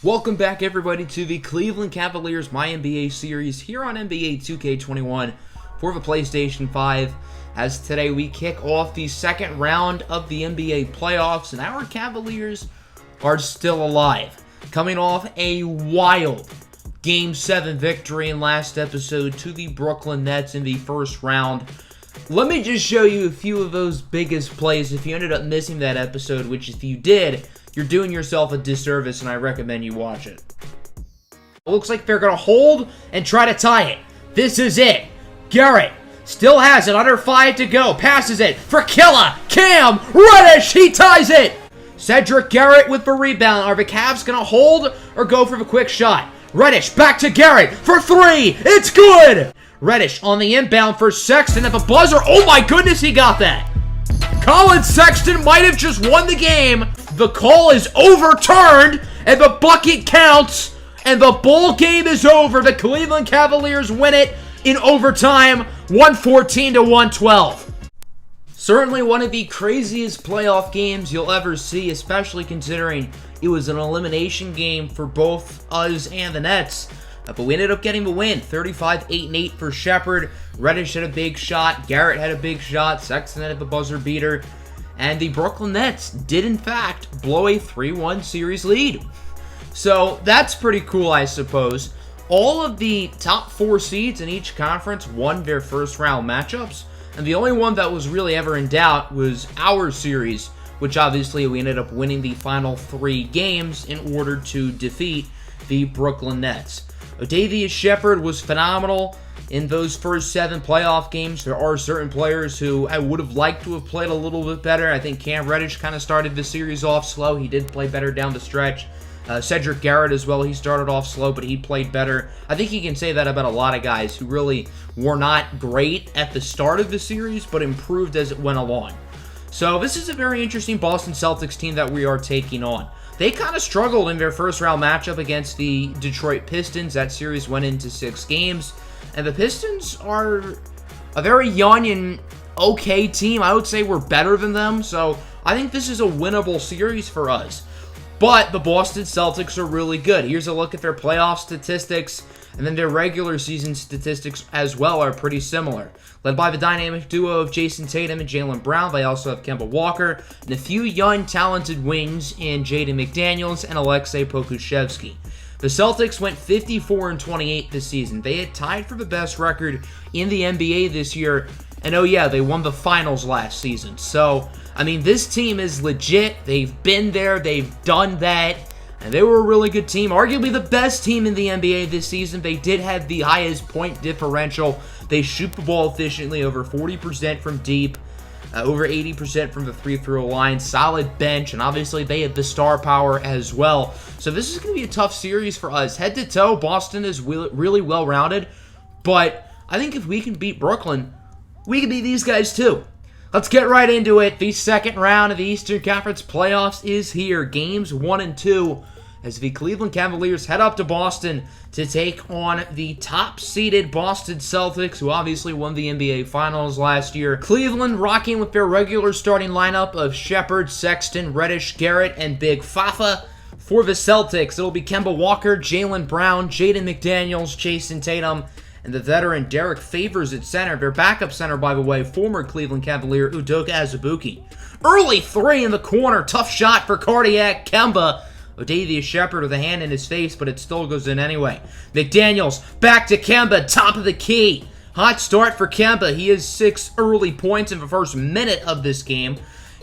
Welcome back, everybody, to the Cleveland Cavaliers MyNBA series here on NBA2K21 for the PlayStation 5. As today we kick off the second round of the NBA playoffs, and our Cavaliers are still alive, coming off a wild Game 7 victory in last episode to the Brooklyn Nets in the first round. Let me just show you a few of those biggest plays if you ended up missing that episode, which if you did, you're doing yourself a disservice, and I recommend you watch it. It looks like they're going to hold and try to tie it. This is it. Garrett still has it. Under 5 to go. Passes it for Killa. Cam Reddish. He ties it. Cedric Garrett with the rebound. Are the Cavs going to hold or go for the quick shot? Reddish back to Garrett for 3. It's good. Reddish on the inbound for Sexton at the buzzer. Oh my goodness, he got that. Colin Sexton might have just won the game. The call is overturned, and the bucket counts, and the ball game is over. The Cleveland Cavaliers win it in overtime, 114 to 112. Certainly one of the craziest playoff games you'll ever see, especially considering it was an elimination game for both us and the Nets. But we ended up getting the win, 35-8-8 for Shepherd. Reddish had a big shot. Garrett had a big shot. Sexton had the buzzer beater. And the Brooklyn Nets did, in fact, blow a 3-1 series lead. So that's pretty cool, I suppose. All of the top 4 seeds in each conference won their first round matchups. And the only one that was really ever in doubt was our series, which obviously we ended up winning the final 3 games in order to defeat the Brooklyn Nets. Odavius Shepherd was phenomenal in those first 7 playoff games. There are certain players who I would have liked to have played a little bit better. I think Cam Reddish kind of started the series off slow. He did play better down the stretch. Cedric Garrett as well, he started off slow, but he played better. I think you can say that about a lot of guys who really were not great at the start of the series, but improved as it went along. So this is a very interesting Boston Celtics team that we are taking on. They kind of struggled in their first round matchup against the Detroit Pistons. That series went into 6 games. And the Pistons are a very young and okay team. I would say we're better than them. So I think this is a winnable series for us. But the Boston Celtics are really good. Here's a look at their playoff statistics. And then their regular season statistics as well are pretty similar. Led by the dynamic duo of Jason Tatum and Jaylen Brown, they also have Kemba Walker and a few young, talented wings in Jaden McDaniels and Aleksej Pokusevski. The Celtics went 54-28 this season. They had tied for the best record in the NBA this year. And oh yeah, they won the finals last season. So, I mean, this team is legit. They've been there. They've done that. And they were a really good team, arguably the best team in the NBA this season. They did have the highest point differential. They shoot the ball efficiently, over 40% from deep, over 80% from the free throw line. Solid bench, and obviously they have the star power as well. So this is going to be a tough series for us. Head to toe, Boston is really well-rounded. But I think if we can beat Brooklyn, we can beat these guys too. Let's get right into it. The second round of the Eastern Conference playoffs is here. Games 1 and 2. As the Cleveland Cavaliers head up to Boston to take on the top-seeded Boston Celtics, who obviously won the NBA Finals last year. Cleveland rocking with their regular starting lineup of Shepherd, Sexton, Reddish, Garrett, and Big Fafa. For the Celtics, it'll be Kemba Walker, Jaylen Brown, Jaden McDaniels, Jason Tatum, and the veteran Derek Favors at center. Their backup center, by the way, former Cleveland Cavalier Udoka Azubuike. Early 3 in the corner. Tough shot for Cardiac Kemba. Odavius Shepherd with a hand in his face, but it still goes in anyway. McDaniels back to Kemba, top of the key. Hot start for Kemba. He has 6 early points in the first minute of this game.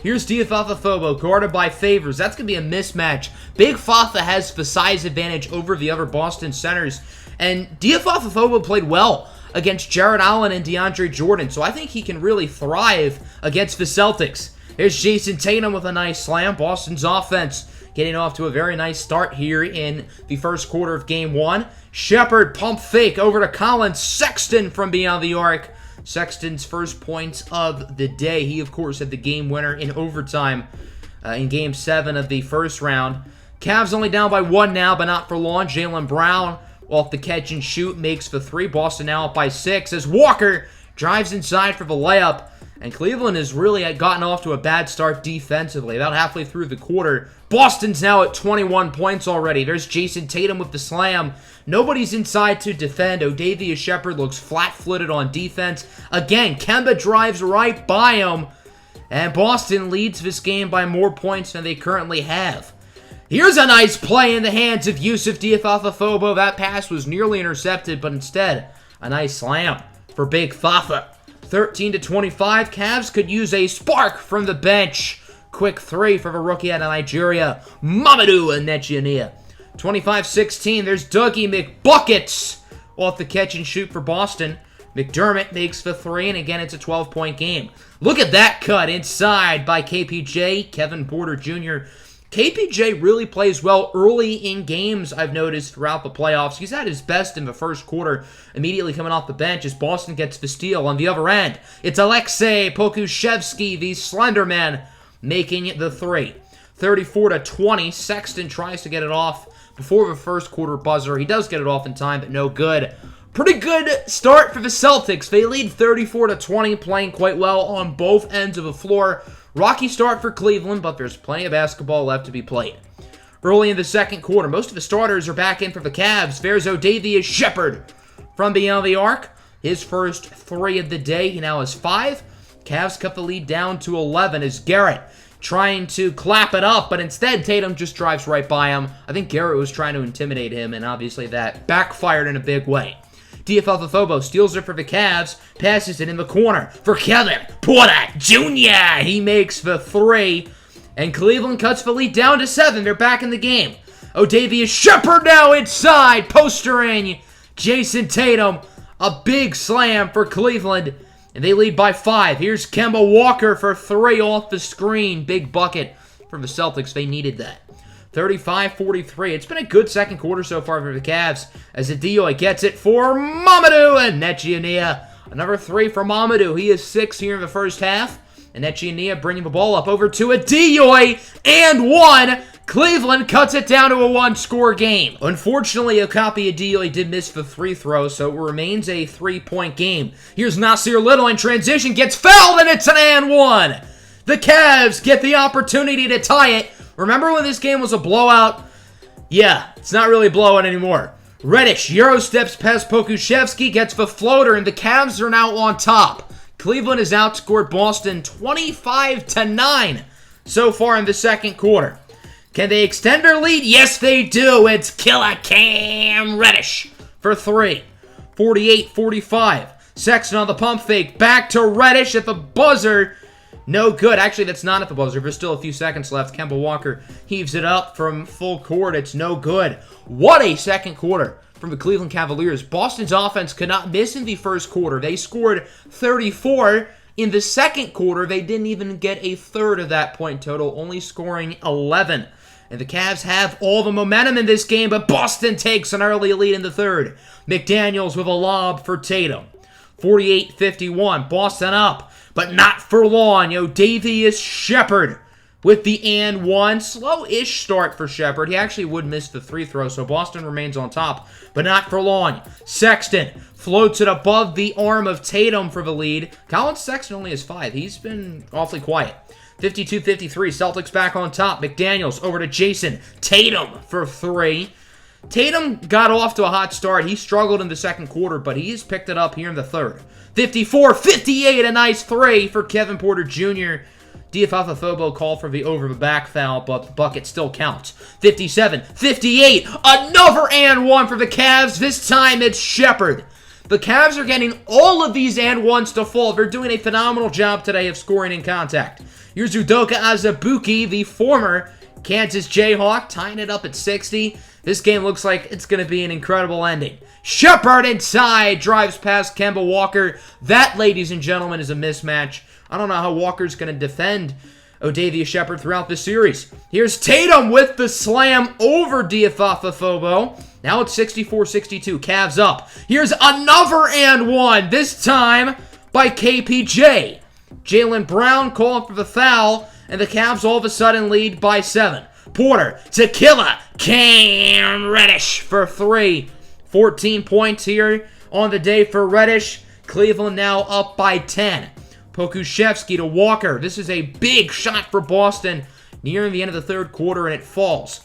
Here's Diafafafobo, guarded by Favors. That's going to be a mismatch. Big Fafa has the size advantage over the other Boston centers. And Diafafafobo played well against Jared Allen and DeAndre Jordan, so I think he can really thrive against the Celtics. Here's Jason Tatum with a nice slam. Boston's offense getting off to a very nice start here in the first quarter of Game 1. Shepherd pump fake over to Colin Sexton from beyond the arc. Sexton's first points of the day. He, of course, had the game winner in overtime in Game 7 of the first round. Cavs only down by 1 now, but not for long. Jaylen Brown off the catch and shoot makes the 3. Boston now up by 6 as Walker drives inside for the layup. And Cleveland has really gotten off to a bad start defensively. About halfway through the quarter, Boston's now at 21 points already. There's Jason Tatum with the slam. Nobody's inside to defend. O'Davious Shepherd looks flat-footed on defense. Again, Kemba drives right by him. And Boston leads this game by more points than they currently have. Here's a nice play in the hands of Yusuf Diafafafobo. That pass was nearly intercepted, but instead, a nice slam for Big Fafa. 13-25, Cavs could use a spark from the bench. Quick three for the rookie out of Nigeria, Mamadou Anechiania. 25-16, there's Dougie McBuckets off the catch and shoot for Boston. McDermott makes the three, and again, it's a 12-point game. Look at that cut inside by KPJ, Kevin Porter Jr. KPJ really plays well early in games, I've noticed, throughout the playoffs. He's at his best in the first quarter, immediately coming off the bench as Boston gets the steal. On the other end, it's Alexei Pokushevsky, the slender man, making the three. 34-20, Sexton tries to get it off before the first quarter buzzer. He does get it off in time, but no good. Pretty good start for the Celtics. They lead 34-20, playing quite well on both ends of the floor. Rocky start for Cleveland, but there's plenty of basketball left to be played. Early in the second quarter, most of the starters are back in for the Cavs. There's O'Davious Shepherd from beyond the arc. His first three of the day. He now has 5. Cavs cut the lead down to 11 as Garrett trying to clap it up, but instead Tatum just drives right by him. I think Garrett was trying to intimidate him, and obviously that backfired in a big way. Diafafafobo steals it for the Cavs, passes it in the corner for Kevin Porter Jr. He makes the three, and Cleveland cuts the lead down to 7. They're back in the game. O'Davious Shepherd now inside, postering Jason Tatum. A big slam for Cleveland, and they lead by 5. Here's Kemba Walker for 3 off the screen. Big bucket for the Celtics. They needed that. 35-43. It's been a good second quarter so far for the Cavs as Adeoye gets it for Mamadou Anechiania. Another 3 for Mamadou. He is 6 here in the first half. Anechiania bringing the ball up over to Adeoye and 1. Cleveland cuts it down to a 1-score game. Unfortunately, Okapi Adeoye did miss the free throw, so it remains a 3-point game. Here's Nasir Little in transition, gets fouled, and it's an and 1. The Cavs get the opportunity to tie it. Remember when this game was a blowout? Yeah, it's not really a blowout anymore. Reddish Euro steps past Pokushevsky, gets the floater, and the Cavs are now on top. Cleveland has outscored Boston 25-9 so far in the second quarter. Can they extend their lead? Yes, they do. It's Killer Cam Reddish for 3. 48-45. Sexton on the pump fake. Back to Reddish at the buzzer. No good. Actually, that's not at the buzzer. There's still a few seconds left. Kemba Walker heaves it up from full court. It's no good. What a second quarter from the Cleveland Cavaliers. Boston's offense could not miss in the first quarter. They scored 34. In the second quarter, they didn't even get a third of that point total, only scoring 11. And the Cavs have all the momentum in this game, but Boston takes an early lead in the third. McDaniels with a lob for Tatum. 48-51. Boston up, but not for long. O'Davious Shepherd with the and 1. Slow-ish start for Shepherd. He actually would miss the free throw, so Boston remains on top, but not for long. Sexton floats it above the arm of Tatum for the lead. Colin Sexton only has 5. He's been awfully quiet. 52-53, Celtics back on top. McDaniels over to Jason Tatum for 3. Tatum got off to a hot start. He struggled in the second quarter, but he's picked it up here in the third. 54-58, a nice 3 for Kevin Porter Jr. Diafafafobo called for the over-the-back foul, but the bucket still counts. 57-58, another and 1 for the Cavs. This time it's Shepherd. The Cavs are getting all of these and 1s to fall. They're doing a phenomenal job today of scoring in contact. Here's Udoka Azubuike, the former Kansas Jayhawk, tying it up at 60. This game looks like it's going to be an incredible ending. Shepherd inside, drives past Kemba Walker. That, ladies and gentlemen, is a mismatch. I don't know how Walker's going to defend O'Davious Shepherd throughout this series. Here's Tatum with the slam over Diafafafobo. Now it's 64-62, Cavs up. Here's another and 1, this time by KPJ. Jaylen Brown calling for the foul, and the Cavs all of a sudden lead by 7. Porter to Killer Cam Reddish for 3. 14 points here on the day for Reddish. Cleveland now up by 10. Pokusevski to Walker. This is a big shot for Boston nearing the end of the third quarter, and it falls.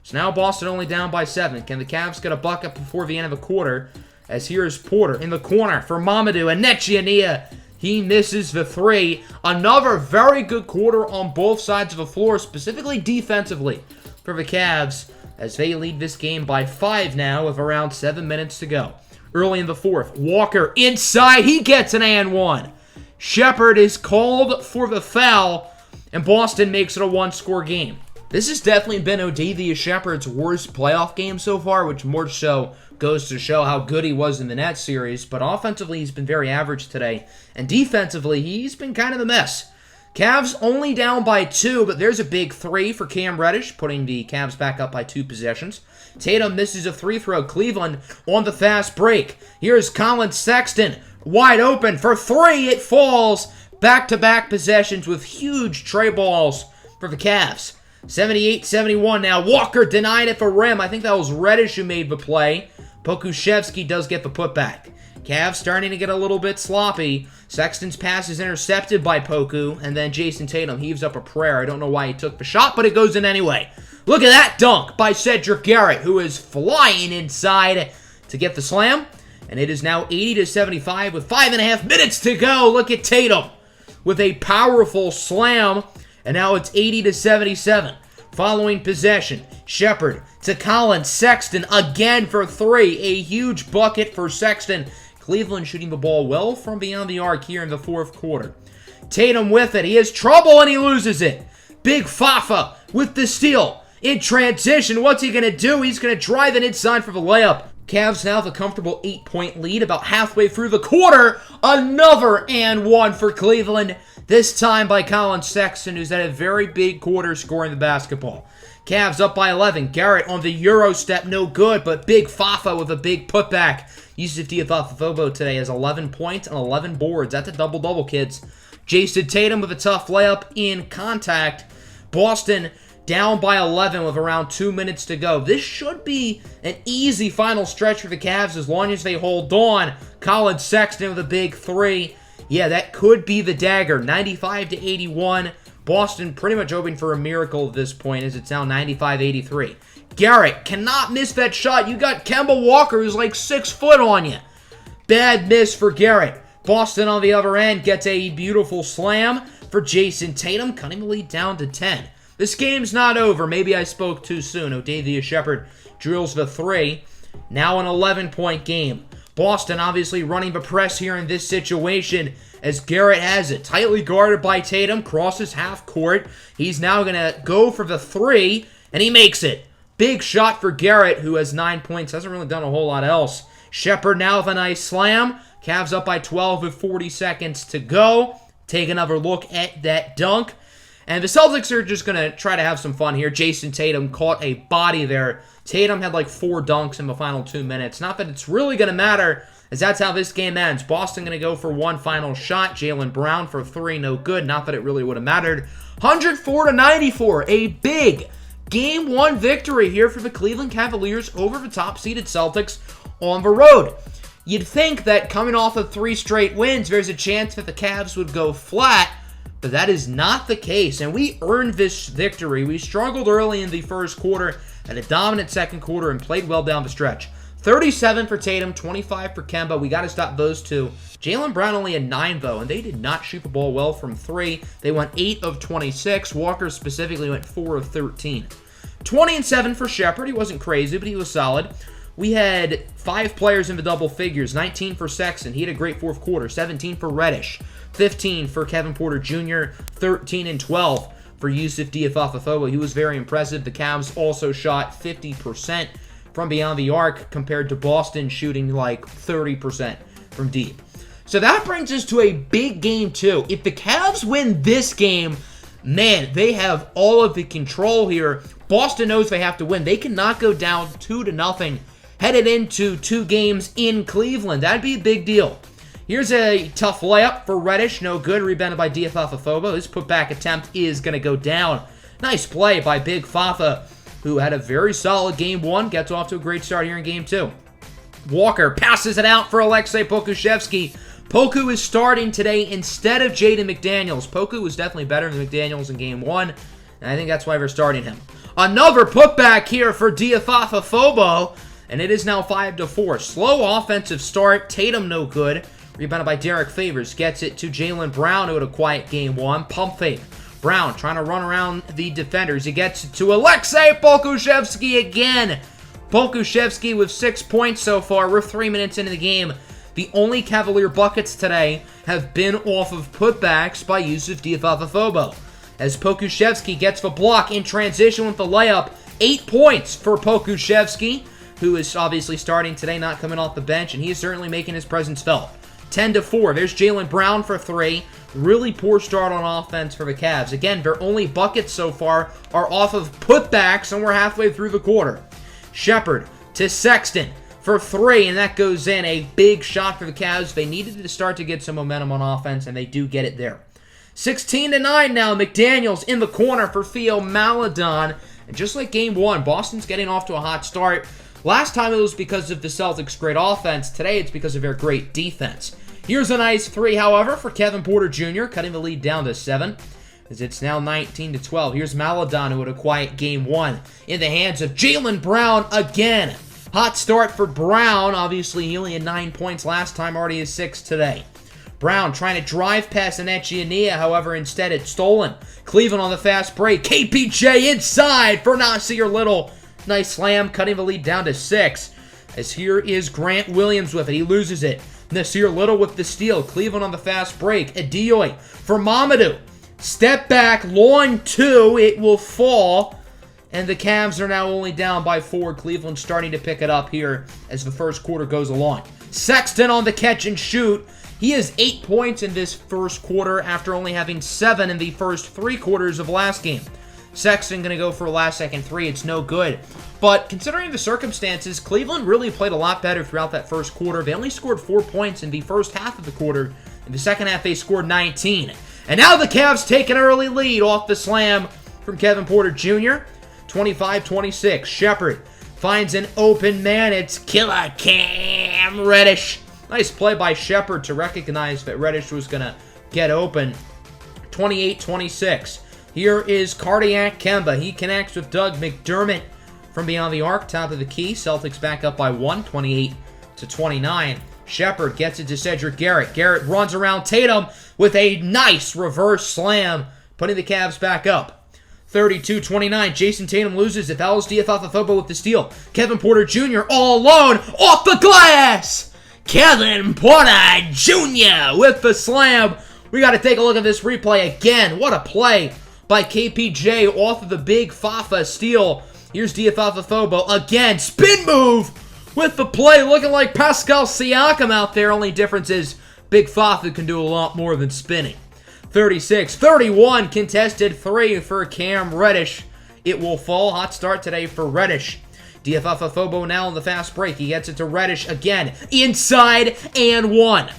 So now Boston only down by 7. Can the Cavs get a bucket before the end of the quarter? As here's Porter in the corner for Mamadou, and Nechiania. He misses the 3. Another very good quarter on both sides of the floor, specifically defensively for the Cavs, as they lead this game by 5 now with around 7 minutes to go. Early in the fourth, Walker inside. He gets an and 1. Shepherd is called for the foul, and Boston makes it a 1-score game. This has definitely been Odavius Shepherd's worst playoff game so far, which more so goes to show how good he was in the Nets series. But offensively, he's been very average today. And defensively, he's been kind of a mess. Cavs only down by 2, but there's a big 3 for Cam Reddish, putting the Cavs back up by 2 possessions. Tatum misses a 3-throw. Cleveland on the fast break. Here's Colin Sexton, wide open for 3. It falls. Back-to-back possessions with huge tray balls for the Cavs. 78-71 now. Walker denied at the rim. I think that was Reddish who made the play. Pokusevski does get the putback. Cavs starting to get a little bit sloppy. Sexton's pass is intercepted by Poku, and then Jason Tatum heaves up a prayer. I don't know why he took the shot, but it goes in anyway. Look at that dunk by Cedric Garrett, who is flying inside to get the slam. And it is now 80-75 with 5.5 minutes to go. Look at Tatum with a powerful slam. And now it's 80-77. Following possession, Shepherd to Colin Sexton again for 3. A huge bucket for Sexton. Cleveland shooting the ball well from beyond the arc here in the fourth quarter. Tatum with it. He has trouble and he loses it. Big Fafa with the steal. In transition, what's he going to do? He's going to drive it inside for the layup. Cavs now have a comfortable 8-point lead about halfway through the quarter. Another and 1 for Cleveland. This time by Colin Sexton, who's had a very big quarter scoring the basketball. Cavs up by 11. Garrett on the Euro step, no good, but Big Fafa with a big putback. Yusuf Diathafafoglu today has 11 points and 11 boards. That's a double-double, kids. Jason Tatum with a tough layup in contact. Boston down by 11 with around 2 minutes to go. This should be an easy final stretch for the Cavs as long as they hold on. Colin Sexton with a big 3. Yeah, that could be the dagger. 95-81. Boston pretty much hoping for a miracle at this point as it's now 95-83. Garrett cannot miss that shot. You got Kemba Walker who's like 6 foot on you. Bad miss for Garrett. Boston on the other end gets a beautiful slam for Jason Tatum, cutting the lead down to 10. This game's not over. Maybe I spoke too soon. Odavius Shepherd drills the 3. Now an 11-point game. Boston obviously running the press here in this situation as Garrett has it. Tightly guarded by Tatum. Crosses half court. He's now going to go for the 3, and he makes it. Big shot for Garrett, who has 9 points. Hasn't really done a whole lot else. Shepherd now with a nice slam. Cavs up by 12 with 40 seconds to go. Take another look at that dunk. And the Celtics are just going to try to have some fun here. Jason Tatum caught a body there. Tatum had like 4 dunks in the final 2 minutes. Not that it's really going to matter, as that's how this game ends. Boston going to go for one final shot. Jaylen Brown for 3, no good. Not that it really would have mattered. 104-94, a big Game 1 victory here for the Cleveland Cavaliers over the top-seeded Celtics on the road. You'd think that coming off of 3 straight wins, there's a chance that the Cavs would go flat, but that is not the case, and we earned this victory. We struggled early in the first quarter, had a dominant second quarter, and played well down the stretch. 37 for Tatum, 25 for Kemba. We got to stop those two. Jaylen Brown only had 9, though, and they did not shoot the ball well from 3. They went 8 of 26. Walker specifically went 4 of 13. 20 and 7 for Shepherd. He wasn't crazy, but he was solid. We had 5 players in the double figures. 19 for Sexton. He had a great fourth quarter. 17 for Reddish. 15 for Kevin Porter Jr. 13 and 12 for Yusuf Diathafafoglu. He was very impressive. The Cavs also shot 50% from beyond the arc compared to Boston shooting like 30% from deep. So that brings us to a big game 2. If the Cavs win this game, man, they have all of the control here. Boston knows they have to win. They cannot go down 2-0 headed into 2 games in Cleveland. That'd be a big deal. Here's a tough layup for Reddish. No good. Rebounded by Diathafafoglu. His putback attempt is going to go down. Nice play by Big Fafa, who had a very solid Game 1. Gets off to a great start here in Game 2. Walker passes it out for Aleksej Pokusevski. Poku is starting today instead of Jaden McDaniels. Poku was definitely better than McDaniels in Game 1, and I think that's why we're starting him. Another putback here for FAFA'S, and it is now 5-4. Slow offensive start. Tatum no good. Rebounded by Derek Favors. Gets it to Jaylen Brown, who had a quiet Game 1. Pump fake. Brown trying to run around the defenders. He gets it to Aleksej Pokusevski again. Pokusevski with 6 points so far. We're 3 minutes into the game. The only Cavalier buckets today have been off of putbacks by Yusuf Diafafafobo. As Pokusevski gets the block in transition with the layup. 8 points for Pokusevski, who is obviously starting today, not coming off the bench, and he is certainly making his presence felt. 10-4. There's Jaylen Brown for 3. Really poor start on offense for the Cavs. Again, their only buckets so far are off of putbacks, and we're halfway through the quarter. Shepherd to Sexton for 3, and that goes in. A big shot for the Cavs. They needed to start to get some momentum on offense, and they do get it there. 16-9 now. McDaniels in the corner for Theo Maledon. And just like Game 1, Boston's getting off to a hot start. Last time it was because of the Celtics' great offense. Today it's because of their great defense. Here's a nice 3, however, for Kevin Porter Jr., cutting the lead down to 7, as it's now 19-12. Here's Maledon, who had a quiet Game 1, in the hands of Jaylen Brown again. Hot start for Brown. Obviously, he only had 9 points last time, already has 6 today. Brown trying to drive past Ania, however, instead it's stolen. Cleveland on the fast break. KPJ inside for Nasir Little. Nice slam, cutting the lead down to 6. As here is Grant Williams with it. He loses it. Nasir Little with the steal. Cleveland on the fast break. Adioye for Mamadou. Step back, long 2. It will fall. And the Cavs are now only down by 4. Cleveland starting to pick it up here as the first quarter goes along. Sexton on the catch and shoot. He has 8 points in this first quarter after only having 7 in the first 3 quarters of last game. Sexton going to go for a last-second 3. It's no good. But considering the circumstances, Cleveland really played a lot better throughout that first quarter. They only scored 4 points in the first half of the quarter. In the second half, they scored 19. And now the Cavs take an early lead off the slam from Kevin Porter Jr. 25-26. Shepherd finds an open man. It's Killer Cam Reddish. Nice play by Shepherd to recognize that Reddish was going to get open. 28-26. Here is Cardiac Kemba. He connects with Doug McDermott from beyond the arc, top of the key. Celtics back up by 1, 28-29. Shepherd gets it to Cedric Garrett. Garrett runs around Tatum with a nice reverse slam, putting the Cavs back up. 32-29. Jason Tatum loses it. Fouls Diafafafobo with the steal. Kevin Porter Jr. all alone off the glass. Kevin Porter Jr. with the slam. We got to take a look at this replay again. What a play by KPJ off of the big Fafa steal. Here's Diafafafobo again. Spin move with the play, looking like Pascal Siakam out there. Only difference is Big Fafa can do a lot more than spinning. 36-31, contested 3 for Cam Reddish. It will fall. Hot start today for Reddish. Diafafafobo now on the fast break. He gets it to Reddish again. Inside and 1.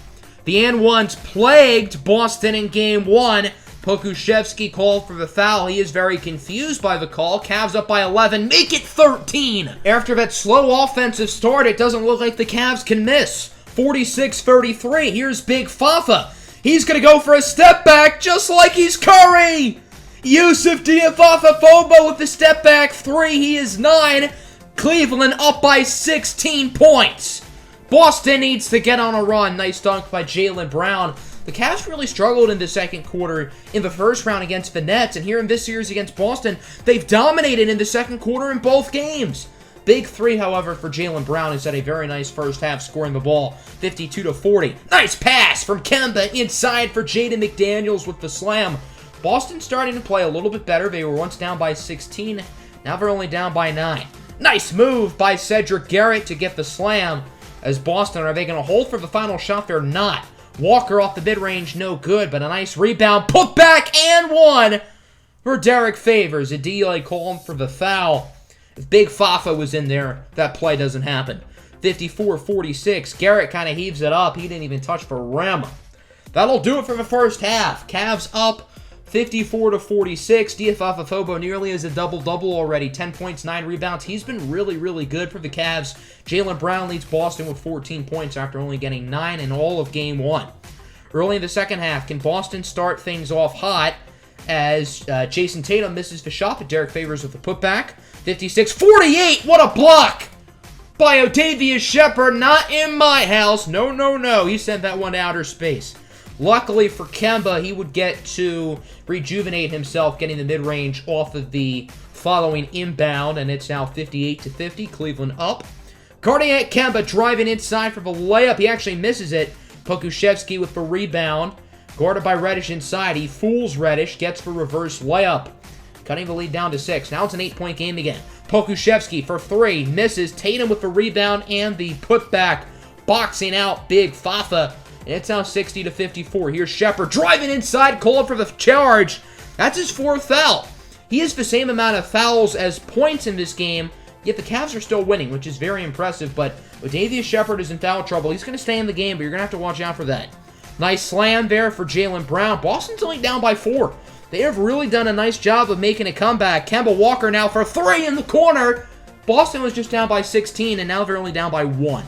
The and 1's plagued Boston in Game 1. Pokusevski called for the foul. He is very confused by the call. Cavs up by 11. Make it 13. After that slow offensive start, it doesn't look like the Cavs can miss. 46-33. Here's Big Fafa. He's going to go for a step back just like he's Curry. Yusuf Diafafafobo with the step back 3. He is 9. Cleveland up by 16 points. Boston needs to get on a run. Nice dunk by Jaylen Brown. The Cavs really struggled in the second quarter in the first round against the Nets, and here in this series against Boston, they've dominated in the second quarter in both games. Big 3, however, for Jaylen Brown, who's had a very nice first half scoring the ball, 52-40. Nice pass from Kemba inside for Jaden McDaniels with the slam. Boston starting to play a little bit better. They were once down by 16. Now they're only down by 9. Nice move by Cedric Garrett to get the slam. As Boston, are they going to hold for the final shot? They're not. Walker off the mid-range, no good, but a nice rebound. Put back and 1 for Derek Favors. Adioye called for the foul. If Big Fafa was in there, that play doesn't happen. 54-46. Garrett kind of heaves it up. He didn't even touch the rim. That'll do it for the first half. Cavs up 54-46. FAFA'S nearly has a double-double already. 10 points, 9 rebounds. He's been really, really good for the Cavs. Jaylen Brown leads Boston with 14 points after only getting 9 in all of Game 1. Early in the second half, can Boston start things off hot as Jason Tatum misses the shot, but Derek Favors with the putback. 56-48. What a block by Odavius Shepherd. Not in my house. No, no, no. He sent that one to outer space. Luckily for Kemba, he would get to rejuvenate himself, getting the mid-range off of the following inbound, and it's now 58-50. Cleveland up. Guarding at Kemba, driving inside for the layup. He actually misses it. Pokusevski with the rebound. Guarded by Reddish inside. He fools Reddish, gets the reverse layup. Cutting the lead down to 6. Now it's an 8-point game again. Pokusevski for 3. Misses. Tatum with the rebound and the putback. Boxing out Big Fafa. And it's now 60-54. Here's Shepherd driving inside, called for the charge. That's his 4th foul. He has the same amount of fouls as points in this game, yet the Cavs are still winning, which is very impressive. But Odavius Shepherd is in foul trouble. He's going to stay in the game, but you're going to have to watch out for that. Nice slam there for Jaylen Brown. Boston's only down by 4. They have really done a nice job of making a comeback. Kemba Walker now for 3 in the corner. Boston was just down by 16, and now they're only down by 1.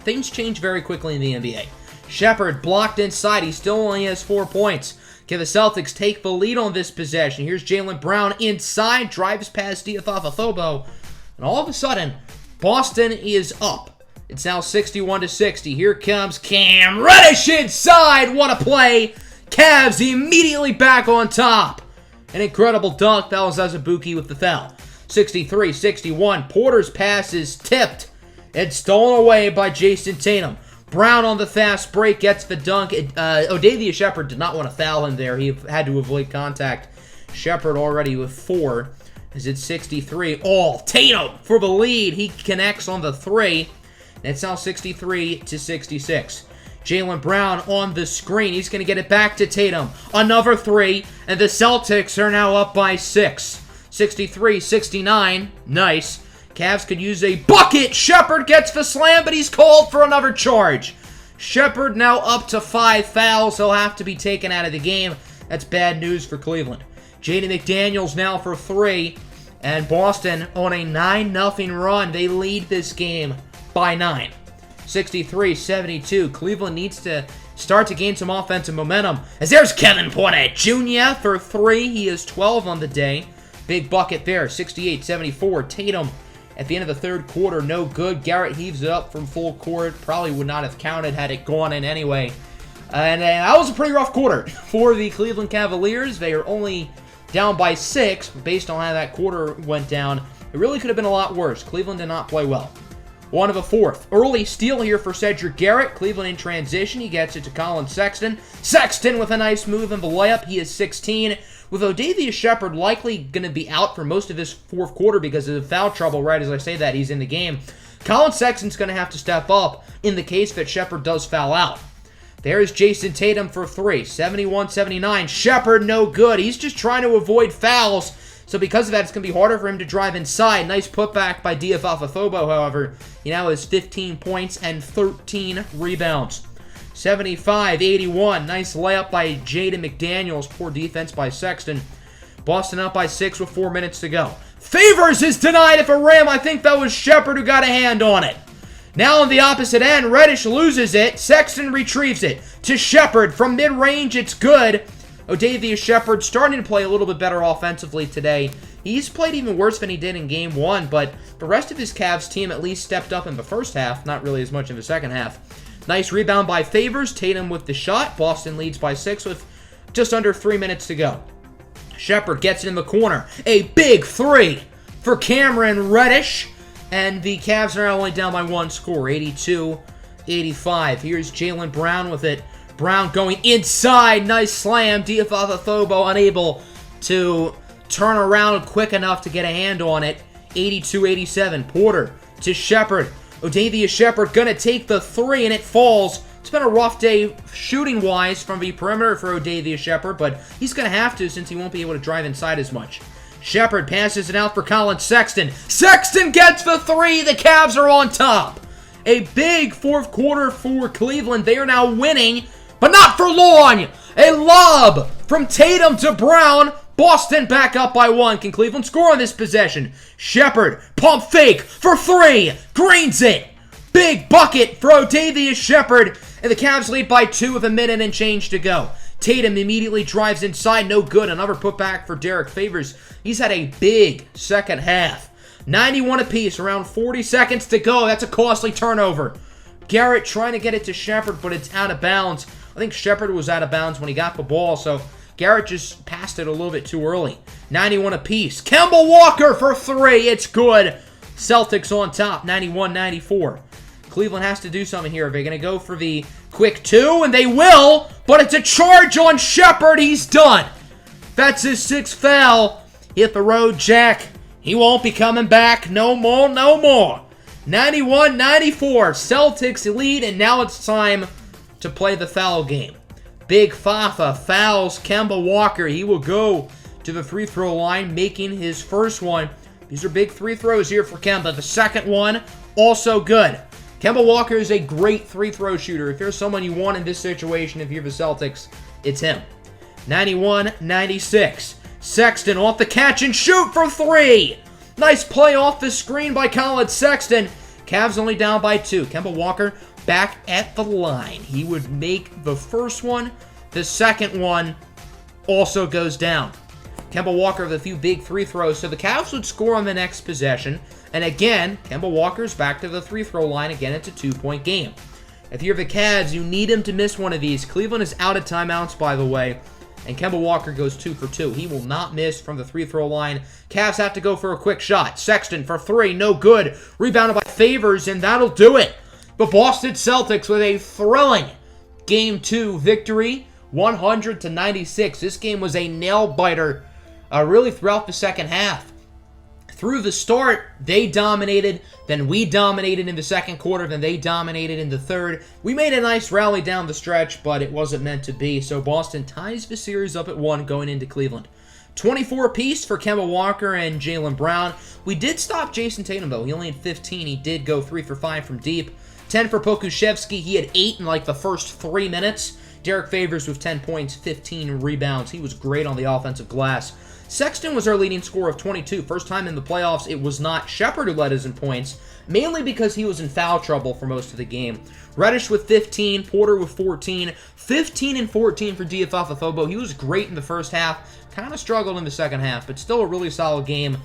Things change very quickly in the NBA. Shepherd blocked inside. He still only has 4 points. Can the Celtics take the lead on this possession? Here's Jaylen Brown inside. Drives past FAFA'S. And all of a sudden, Boston is up. It's now 61-60. Here comes Cam Reddish inside. What a play. Cavs immediately back on top. An incredible dunk. That was Azubuike with the foul. 63-61. Porter's pass is tipped and stolen away by Jason Tatum. Brown on the fast break gets the dunk. Odavius Shepherd did not want to foul him there. He had to avoid contact. Shepherd already with 4. Is it 63? All Tatum for the lead. He connects on the 3. And it's now 63-66. Jaylen Brown on the screen. He's going to get it back to Tatum. Another 3. And the Celtics are now up by 6. 63-69. Nice. Cavs could use a bucket. Shepherd gets the slam, but he's called for another charge. Shepherd now up to 5 fouls. He'll have to be taken out of the game. That's bad news for Cleveland. Jaden McDaniels now for 3. And Boston on a 9-0 run. They lead this game by 9. 63-72. Cleveland needs to start to gain some offensive momentum. As there's Kevin Porter Jr. for 3. He is 12 on the day. Big bucket there. 68-74. Tatum at the end of the third quarter, no good. Garrett heaves it up from full court. Probably would not have counted had it gone in anyway. And that was a pretty rough quarter for the Cleveland Cavaliers. They are only down by 6 based on how that quarter went down. It really could have been a lot worse. Cleveland did not play well. 1 of a 4th. Early steal here for Cedric Garrett. Cleveland in transition. He gets it to Colin Sexton. Sexton with a nice move in the layup. He is 16. With Odavius Shepherd likely going to be out for most of this 4th quarter because of foul trouble, right as I say that, he's in the game. Colin Sexton's going to have to step up in the case that Shepherd does foul out. There's Jason Tatum for 3. 71-79. Shepherd no good. He's just trying to avoid fouls. So because of that, it's going to be harder for him to drive inside. Nice putback by FAFA'S, however. He now has 15 points and 13 rebounds. 75-81. Nice layup by Jaden McDaniels. Poor defense by Sexton. Boston up by 6 with 4 minutes to go. Favors is denied at the rim. I think that was Shepherd who got a hand on it. Now on the opposite end, Reddish loses it. Sexton retrieves it to Shepherd. From mid-range, it's good. Odavius Shepherd starting to play a little bit better offensively today. He's played even worse than he did in Game 1, but the rest of his Cavs team at least stepped up in the first half. Not really as much in the second half. Nice rebound by Favors. Tatum with the shot. Boston leads by 6 with just under 3 minutes to go. Shepherd gets it in the corner. A big 3 for Cameron Reddish. And the Cavs are only down by 1 score. 82-85. Here's Jaylen Brown with it. Brown going inside. Nice slam. FAFA'S unable to turn around quick enough to get a hand on it. 82-87. Porter to Shepherd. Odavius Shepherd gonna take the 3 and it falls. It's been a rough day shooting-wise from the perimeter for Odavius Shepherd, but he's gonna have to since he won't be able to drive inside as much. Shepherd passes it out for Colin Sexton. Sexton gets the 3. The Cavs are on top. A big 4th quarter for Cleveland. They are now winning, but not for long. A lob from Tatum to Brown. Boston back up by 1. Can Cleveland score on this possession? Shepherd, pump fake for 3. Greens it. Big bucket for Odavius Shepherd. And the Cavs lead by 2 with a minute and change to go. Tatum immediately drives inside. No good. Another putback for Derek Favors. He's had a big second half. 91 apiece. Around 40 seconds to go. That's a costly turnover. Garrett trying to get it to Shepherd, but it's out of bounds. I think Shepherd was out of bounds when he got the ball, so Garrett just passed it a little bit too early. 91 apiece. Kemba Walker for 3. It's good. Celtics on top, 91-94. Cleveland has to do something here. They're going to go for the quick 2, and they will, but it's a charge on Shepherd. He's done. That's his 6th foul. Hit the road, Jack. He won't be coming back. No more, no more. 91-94. Celtics lead, and now it's time to play the foul game. Big Fafa fouls Kemba Walker. He will go to the free throw line, making his first one. These are big free throws here for Kemba. The second one, also good. Kemba Walker is a great free throw shooter. If there's someone you want in this situation, if you're the Celtics, it's him. 91-96. Sexton off the catch and shoot for 3. Nice play off the screen by Colin Sexton. Cavs only down by 2. Kemba Walker back at the line. He would make the first one. The second one also goes down. Kemba Walker with a few big free throws, so the Cavs would score on the next possession. And again, Kemba Walker's back to the free throw line. Again, it's a 2-point game. If you're the Cavs, you need him to miss one of these. Cleveland is out of timeouts, by the way. And Kemba Walker goes 2 for 2. He will not miss from the free throw line. Cavs have to go for a quick shot. Sexton for 3. No good. Rebounded by Favors, and that'll do it. The Boston Celtics with a thrilling Game 2 victory, 100-96. This game was a nail-biter really throughout the second half. Through the start, they dominated. Then we dominated in the second quarter. Then they dominated in the third. We made a nice rally down the stretch, but it wasn't meant to be. So Boston ties the series up at 1 going into Cleveland. 24 apiece for Kemba Walker and Jaylen Brown. We did stop Jason Tatum, though. He only had 15. He did go 3 for 5 from deep. 10 for Pokusevski. He had 8 in like the first 3 minutes. Derek Favors with 10 points, 15 rebounds. He was great on the offensive glass. Sexton was our leading scorer of 22. First time in the playoffs, it was not Shepherd who led us in points, mainly because he was in foul trouble for most of the game. Reddish with 15, Porter with 14, 15 and 14 for Diafafafobo. He was great in the first half, kind of struggled in the second half, but still a really solid game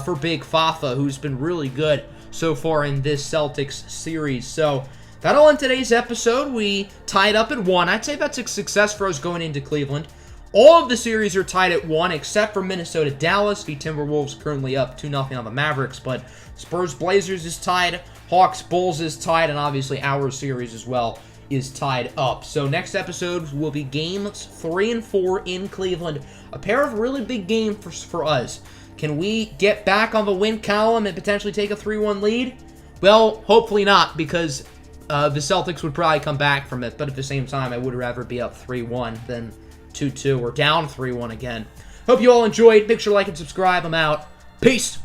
for Big Fafa, who's been really good so far in this Celtics series. So that'll end today's episode. We tied up at 1. I'd say that's a success for us going into Cleveland. All of the series are tied at 1, except for Minnesota-Dallas. The Timberwolves currently up 2-0 on the Mavericks, but Spurs-Blazers is tied, Hawks-Bulls is tied, and obviously our series as well is tied up. So next episode will be games 3 and 4 in Cleveland. A pair of really big games for us. Can we get back on the win column and potentially take a 3-1 lead? Well, hopefully not, because the Celtics would probably come back from it, but at the same time, I would rather be up 3-1 than 2-2 or down 3-1 again. Hope you all enjoyed. Make sure to like and subscribe. I'm out. Peace.